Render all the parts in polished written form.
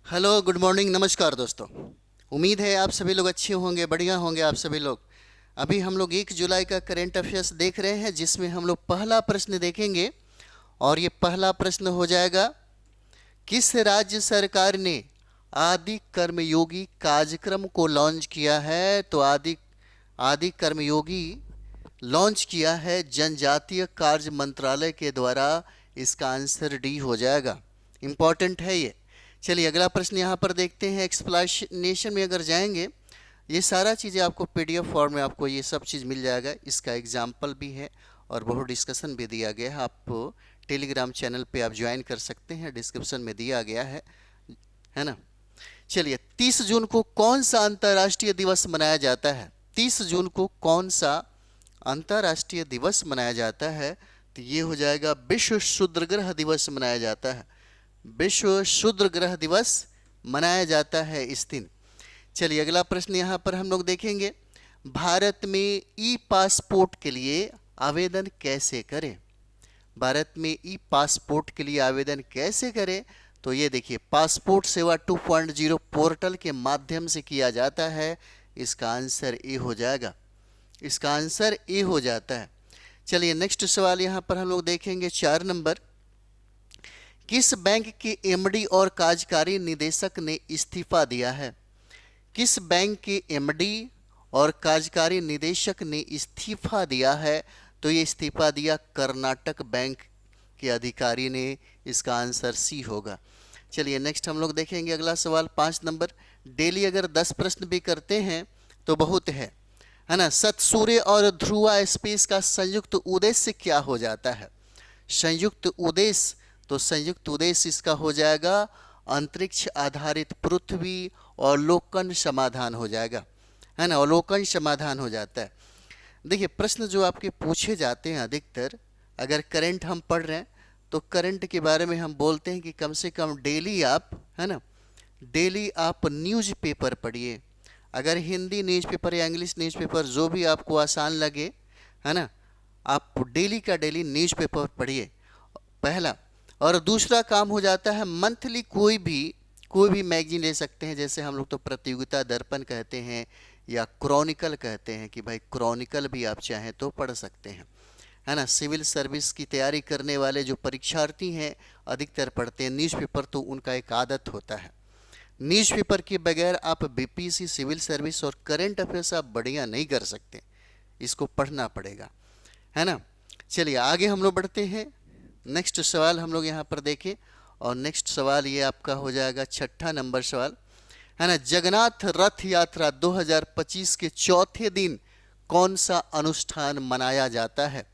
Hello, good morning, नमस्कार दोस्तों। उम्मीद है आप सभी लोग अच्छे होंगे, बढ़िया होंगे आप सभी लोग। अभी हम लोग 1 जुलाई का करंट अफेयर्स देख रहे हैं, जिसमें हम लोग पहला प्रश्न देखेंगे। और ये पहला प्रश्न हो जाएगा, किस राज्य सरकार ने आदि कर्मयोगी कार्यक्रम को लॉन्च किया है? तो आदि आदि कर्मयोगी लॉन्च किया है जनजातीय कार्य मंत्रालय के द्वारा। इसका आंसर डी हो जाएगा। इंपॉर्टेंट है ये। चलिए अगला प्रश्न यहाँ पर देखते हैं। एक्सप्लेनेशन में अगर जाएंगे, ये सारा चीज़ें आपको पीडीएफ फॉर्म में आपको ये सब चीज़ मिल जाएगा। इसका एग्जाम्पल भी है और बहुत डिस्कशन भी दिया गया है। आप टेलीग्राम चैनल पे आप ज्वाइन कर सकते हैं, डिस्क्रिप्शन में दिया गया है ना। चलिए, 30 जून को कौन सा अंतर्राष्ट्रीय दिवस मनाया जाता है? 30 जून को कौन सा अंतर्राष्ट्रीय दिवस मनाया जाता है? तो ये हो जाएगा विश्व क्षुद्रग्रह दिवस मनाया जाता है। विश्व क्षुद्रग्रह दिवस मनाया जाता है इस दिन। चलिए अगला प्रश्न यहाँ पर हम लोग देखेंगे, भारत में ई पासपोर्ट के लिए आवेदन कैसे करें? भारत में ई पासपोर्ट के लिए आवेदन कैसे करें? तो ये देखिए, पासपोर्ट सेवा 2.0 पोर्टल के माध्यम से किया जाता है। इसका आंसर ए हो जाएगा। इसका आंसर ए हो जाता है। चलिए नेक्स्ट सवाल यहाँ पर हम लोग देखेंगे, 4 नंबर। किस बैंक के एमडी और कार्यकारी निदेशक ने इस्तीफा दिया है? किस बैंक के एमडी और कार्यकारी निदेशक ने इस्तीफा दिया है? तो ये इस्तीफा दिया कर्नाटक बैंक के अधिकारी ने। इसका आंसर सी होगा। चलिए नेक्स्ट हम लोग देखेंगे अगला सवाल, 5 नंबर। डेली अगर 10 प्रश्न भी करते हैं तो बहुत है ना। सत, सूर्य और ध्रुवा स्पेस का संयुक्त उद्देश्य क्या हो जाता है? संयुक्त उद्देश्य, तो संयुक्त उद्देश्य इसका हो जाएगा अंतरिक्ष आधारित पृथ्वी अवलोकन समाधान हो जाएगा, है ना। अवलोकन समाधान हो जाता है। देखिए, प्रश्न जो आपके पूछे जाते हैं अधिकतर, अगर करंट हम पढ़ रहे हैं तो करंट के बारे में हम बोलते हैं कि कम से कम डेली आप, है ना, डेली आप न्यूज़पेपर पढ़िए। अगर हिंदी न्यूज़पेपर या इंग्लिश न्यूज़पेपर जो भी आपको आसान लगे, है ना, आप डेली का डेली न्यूज़पेपर पढ़िए, पहला। और दूसरा काम हो जाता है मंथली कोई भी मैगजीन ले सकते हैं। जैसे हम लोग तो प्रतियोगिता दर्पण कहते हैं या क्रॉनिकल कहते हैं, कि भाई क्रॉनिकल भी आप चाहें तो पढ़ सकते हैं, है ना। सिविल सर्विस की तैयारी करने वाले जो परीक्षार्थी हैं अधिकतर पढ़ते हैं न्यूज़पेपर, तो उनका एक आदत होता है। न्यूज़पेपर के बगैर आप बीपीएससी, सिविल सर्विस और करंट अफेयर्स आप बढ़िया नहीं कर सकते। इसको पढ़ना पड़ेगा, है ना। चलिए आगे हम लोग बढ़ते हैं। नेक्स्ट सवाल हम लोग यहाँ पर देखें, और नेक्स्ट सवाल ये आपका हो जाएगा 6ठा नंबर सवाल, है ना। जगन्नाथ रथ यात्रा 2025 के चौथे दिन कौन सा अनुष्ठान मनाया जाता है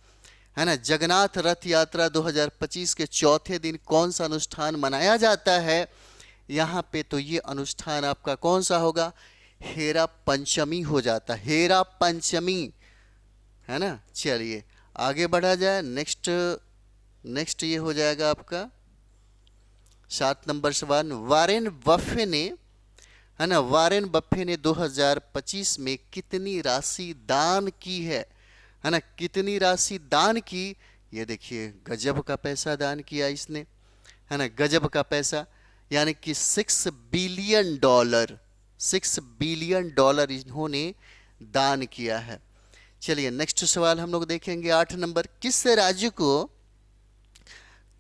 ना। जगन्नाथ रथ यात्रा 2025 के चौथे दिन कौन सा अनुष्ठान मनाया जाता है? यहाँ पे तो ये अनुष्ठान आपका कौन सा होगा? हेरा पंचमी हो जाता है, हेरा पंचमी, है ना। चलिए आगे बढ़ा जाए। नेक्स्ट ये हो जाएगा आपका 7 नंबर सवाल। वारेन बफे ने, है ना, वारेन बफे ने 2025 में कितनी राशि दान की है ना। कितनी राशि दान की? ये देखिए, गजब का पैसा दान किया इसने, है ना। गजब का पैसा, यानी कि $6 बिलियन, $6 बिलियन इन्होंने दान किया है। चलिए नेक्स्ट सवाल हम लोग देखेंगे, 8 नंबर। किस राज्य को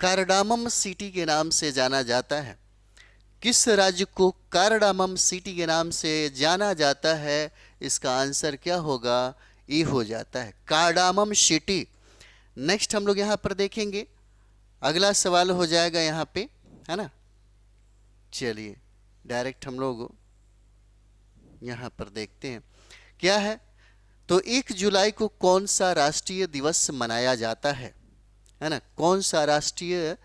कार्डामम सिटी के नाम से जाना जाता है? किस राज्य को कार्डामम सिटी के नाम से जाना जाता है? इसका आंसर क्या होगा? ये हो जाता है कार्डामम सिटी। नेक्स्ट हम लोग यहाँ पर देखेंगे, अगला सवाल हो जाएगा यहाँ पे, है ना। चलिए डायरेक्ट हम लोग यहाँ पर देखते हैं क्या है। तो 1 जुलाई को कौन सा राष्ट्रीय दिवस मनाया जाता है ना। कौन सा राष्ट्रीय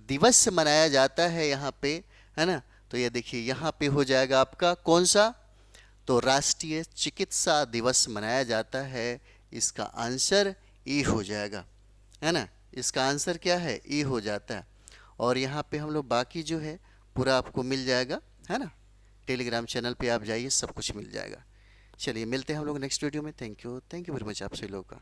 दिवस मनाया जाता है यहाँ पे, है ना। तो ये देखिए, यहाँ पे हो जाएगा आपका कौन सा? तो राष्ट्रीय चिकित्सा दिवस मनाया जाता है। इसका आंसर ए हो जाएगा, है ना। इसका आंसर क्या है? ए हो जाता है। और यहाँ पे हम लोग बाकी जो है पूरा आपको मिल जाएगा, है ना। टेलीग्राम चैनल पे आप जाइए, सब कुछ मिल जाएगा। चलिए मिलते हैं हम लोग नेक्स्ट वीडियो में। थैंक यू वेरी मच आप सभी लोगों का।